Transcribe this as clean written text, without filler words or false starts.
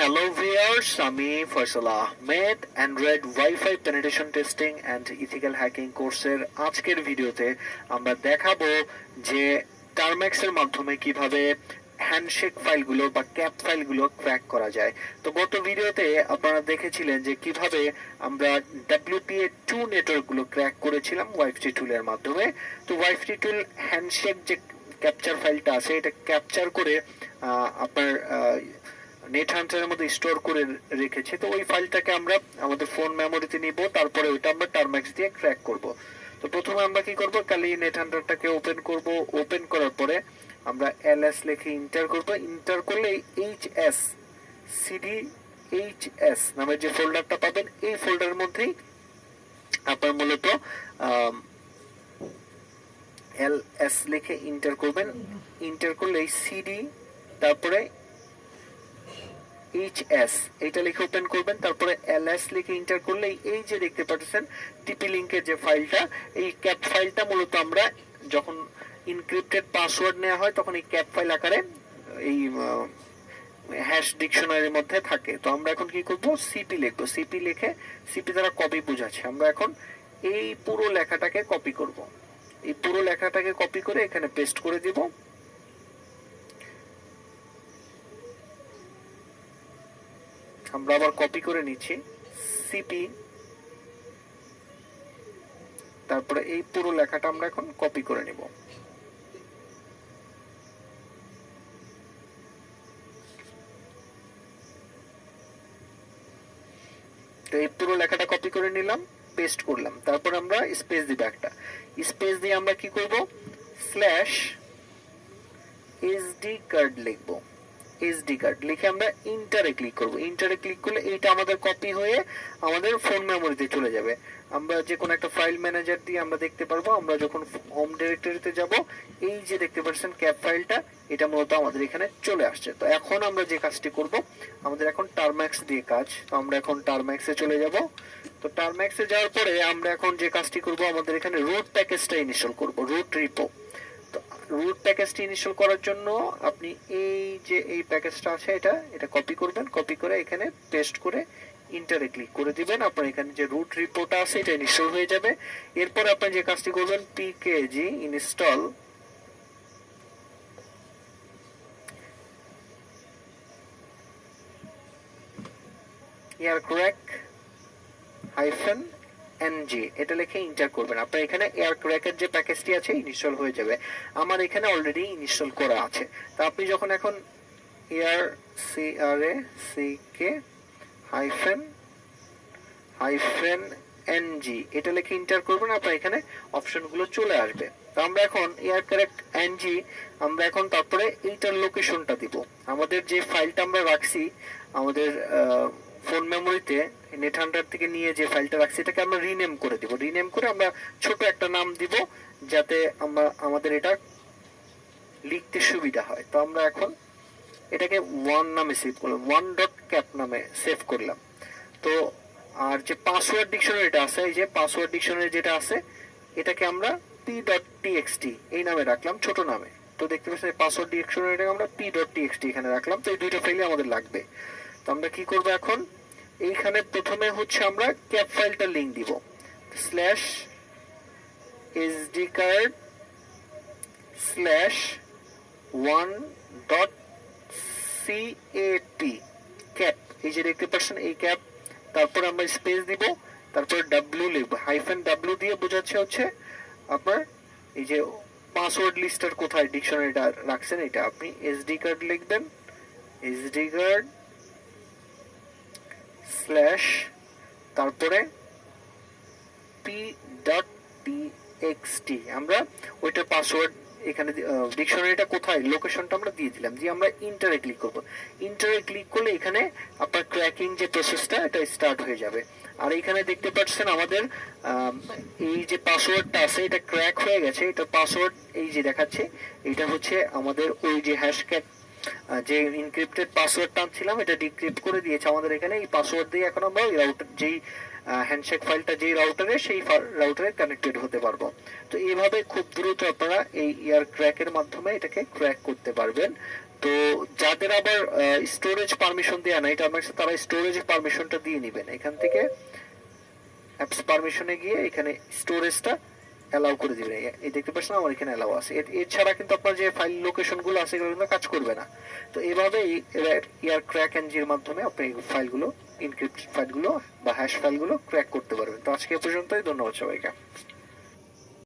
Hello viewers, আমি Faisal Ahmed Android wifi penetration testing and ethical hacking কোর্সের আজকের ভিডিওতে আমরা দেখাবো যে টার্ম্যাক্সের মাধ্যমে কিভাবে হ্যান্ডশেক ফাইলগুলো বা ক্যাপ ফাইলগুলো ক্র্যাক করা যায়। তো গত ভিডিওতে আপনারা দেখেছিলেন যে কিভাবে আমরা WPA2 নেটওয়ার্কগুলো ক্র্যাক করেছিলাম ওয়াইফটি টুলের মাধ্যমে। তো ওয়াইফটি টুল হ্যান্ডশেক যে ক্যাপচার ফাইলটা আছে এটা ক্যাপচার করে আপনার নেট হান্টারের মধ্যে স্টোর করে রেখেছে। তো ওই ফাইলটাকে আমরা আমাদের ফোন মেমোরিতে নিব, তারপরে ওইটা আমরা টার্ম্যাক্স দিয়ে ক্র্যাক করব। তো প্রথমে আমরা কি করব, খালি নেট হান্টারটাকে ওপেন করব। ওপেন করার পরে আমরা ls লিখে ইন্টার করব। ইন্টার করলে hs cdhs নামের যে ফোল্ডারটা পাবেন, এই ফোল্ডারের মধ্যেই আপনার মূলত ls লিখে ইন্টার করবেন। ইন্টার করলে cd তারপরে HS এটা লিখে ওপেন করবেন, তারপরে ls লিখে ইন্টার করলে এই যে দেখতে পাচ্ছেন টিপি লিংকের যে ফাইলটা, এই ক্যাপ ফাইলটা মূলত আমরা যখন ইনক্রিপ্টেড পাসওয়ার্ড নেওয়া হয় তখন এই ক্যাপ ফাইল আকারে এই হ্যাশ ডিকশনারির মধ্যে থাকে। তো আমরা এখন কি করব, সিপি লিখবো। সিপি লিখে, সিপি দ্বারা কপি বোঝাচ্ছে, আমরা এখন এই পুরো লেখাটাকে কপি করব। এই পুরো লেখাটাকে কপি করে এখানে পেস্ট করে দিব। আমরা আবার কপি করে নিচ্ছি সিপি, তারপরে এই পুরো লেখাটা আমরা এখন কপি করে নিব। তো এই পুরো লেখাটা কপি করে নিলাম, পেস্ট করলাম, তারপর আমরা স্পেস দিব। একটা স্পেস দিয়ে আমরা কি করব, স্ল্যাশ এসডি কার্ড লিখবো। এসডি কার্ড লিখে আমরা ইন্টারে ক্লিক করব। ইন্টারে ক্লিক করলে এইটা আমাদের কপি হয়ে আমাদের ফোন মেমোরিতে চলে যাবে। আমরা যে কোনো একটা ফাইল ম্যানেজার দিয়ে আমরা দেখতে পারবো, আমরা যখন হোম ডিরেক্টরিতে যাব, এই যে দেখতে পাচ্ছেন ক্যাপ ফাইলটা, এটা মূলত আমাদের এখানে চলে আসছে। তো এখন আমরা যে কাজটি করব, আমাদের এখন টার্ম্যাক্স দিয়ে কাজ। তো আমরা এখন টার্ম্যাক্সে চলে যাব। তো টার্ম্যাক্সে যাওয়ার পরে আমরা এখন যে কাজটি করব, আমাদের এখানে রুট প্যাকেজটা ইনস্টল করব, রুট রিপো। রুট প্যাকেজটি ইনস্টল করার জন্য আপনি এই যে এই প্যাকেজটা আছে এটা কপি করবেন। কপি করে এখানে পেস্ট করে ইন্টারে ক্লিক করে দিবেন। আপনার এখানে যে রুট রিপোটা আছে এটা ইনস্টল হয়ে যাবে। এরপর আপনি যে কাজটি করবেন, pkg ইনস্টল aircrack -ng এটা লিখে ইন্টার করবেন। আপনার এখানে এয়ারক্র্যাকের যে প্যাকেজটি আছে ইনস্টল হয়ে যাবে। আমার এখানে অলরেডি ইনস্টল করা আছে। তো আপনি যখন এখন -ng এটা লিখে ইন্টার করবেন, আপনার এখানে অপশনগুলো চলে আসবে। তো আমরা এখন এয়ারক্র্যাক ng আমরা এখন তারপরে এইটার লোকেশনটা দিব। আমাদের যে ফাইলটা আমরা রাখছি আমাদের ফোন মেমোরিতে নেট হান্টার থেকে নিয়ে যে ফাইলটা রাখছি এটাকে আমরা রিনেম করে দিব। রিনেম করে আমরা ছোট একটা নাম দিব যাতে আমরা আমাদের এটা লিখতে সুবিধা হয়। তো আমরা এখন এটাকে 1 নামে সেভ করলাম, 1.cap নামে সেভ করলাম। তো আর যে পাসওয়ার্ড ডিকশনারিটা আছে, এই যে পাসওয়ার্ড ডিকশনারি যেটা আছে এটাকে আমরা p.txt এই নামে রাখলাম, ছোট নামে। তো দেখতে পাচ্ছেন পাসওয়ার্ড ডিকশনারিটাকে আমরা p.txt এখানে রাখলাম। তো এই দুইটা ফাইলে আমাদের লাগবে। তো আমরা কি করব, এখন এইখানে প্রথমে হচ্ছে আমরা ক্যাপ ফাইলটা লিংক দিব, slash SD card slash 1.cap cap, এই যে দেখতে পাচ্ছেন এই ক্যাপ। তারপর আমরা স্পেস দিব, তারপর ডাব্লিউ লিখব, -w দিয়ে বোঝাচ্ছে হচ্ছে আপনার এই যে পাসওয়ার্ড লিস্টার কোথায় ডিকশনারিটা রাখছেন এটা। আপনি এসডি কার্ড লিখবেন, এসডি কার্ড স্ল্যাশ তারপরে p.txt আমরা ওইটার পাসওয়ার্ড এখানে ডিকশনারিটা কোথায় লোকেশনটা আমরা দিয়ে দিলাম। যে আমরা ইন্টারে ক্লিক করব। ইন্টারে ক্লিক করলে এখানে আপনার ক্র্যাকিং যে প্রসেসটা এটা স্টার্ট হয়ে যাবে। আর এখানে দেখতে পাচ্ছেন আমাদের এই যে পাসওয়ার্ডটা আছে এটা ক্র্যাক হয়ে গেছে। এটা পাসওয়ার্ড এই যে দেখাচ্ছে, এটা হচ্ছে আমাদের ওই যে হ্যাশট্যাগ যে ইনক্রিপ্টেড পাসওয়ার্ড টানছিলাম এটা ডিক্রিপ্ট করে দিয়েছে আমাদের এখানে। এই পাসওয়ার্ড দিয়ে এখন আমরা রাউটার যেই হ্যান্ডশেক ফাইলটা যেই রাউটারে সেই রাউটারে কানেক্টেড হতে পারবো। তো এইভাবে খুব দ্রুত আপনারা এই এয়ার ক্র্যাকের মাধ্যমে এটাকে ক্র্যাক করতে পারবেন। তো যাদের আবার স্টোরেজ পারমিশন দেওয়া নাই টার্মাক্স, তারা স্টোরেজ পারমিশনটা দিয়ে নেবেন। এখান থেকে অ্যাপস পারমিশনে গিয়ে এখানে স্টোরেজটা অ্যালাউ করে দিবেন। এই দেখতে পাচ্ছেন আমার এখানে অ্যালাউ আছে। এছাড়া কিন্তু আপনার যে ফাইল লোকেশন গুলো আছে এগুলো কিন্তু কাজ করবে না। তো এভাবেই ইয়ার ক্র্যাক এনজির মাধ্যমে আপনি এই ফাইলগুলো, ইনক্রিপ্টেড ফাইলগুলো বা হ্যাশ ফাইলগুলো ক্র্যাক করতে পারবেন। তো আজকে এ পর্যন্তই, ধন্যবাদ সবাইকে।